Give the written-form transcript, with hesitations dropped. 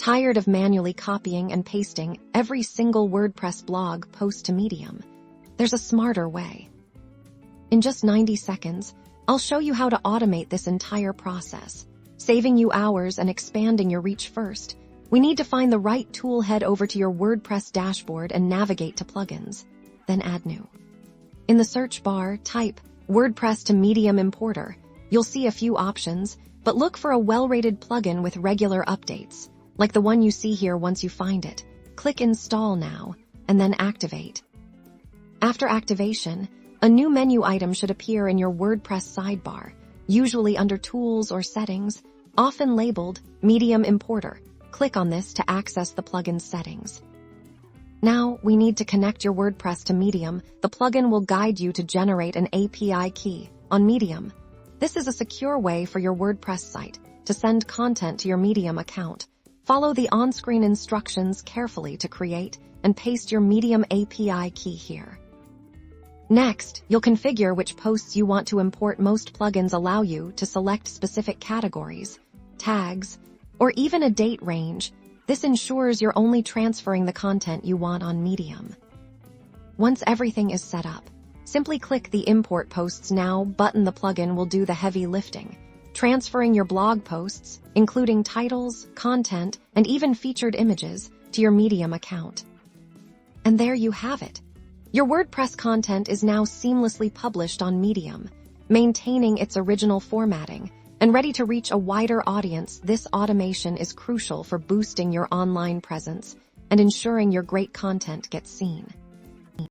Tired of manually copying and pasting every single WordPress blog post to Medium? There's a smarter way. In just 90 seconds, I'll show you how to automate this entire process, saving you hours and expanding your reach. First, we need to find the right tool. Head over to your WordPress dashboard and navigate to Plugins, then Add New. In the search bar, type WordPress to Medium Importer. You'll see a few options, but look for a well-rated plugin with regular updates, like the one you see here. Once you find it, click Install Now, and then Activate. After activation, a new menu item should appear in your WordPress sidebar, usually under Tools or Settings, often labeled Medium Importer. Click on this to access the plugin settings. Now, we need to connect your WordPress to Medium. The plugin will guide you to generate an API key on Medium. This is a secure way for your WordPress site to send content to your Medium account. Follow the on-screen instructions carefully to create and paste your Medium API key here. Next, you'll configure which posts you want to import. Most plugins allow you to select specific categories, tags, or even a date range. This ensures you're only transferring the content you want on Medium. Once everything is set up, simply click the Import Posts Now button. The plugin will do the heavy lifting, transferring your blog posts, including titles, content, and even featured images, to your Medium account. And there you have it. Your WordPress content is now seamlessly published on Medium, maintaining its original formatting and ready to reach a wider audience. This automation is crucial for boosting your online presence and ensuring your great content gets seen.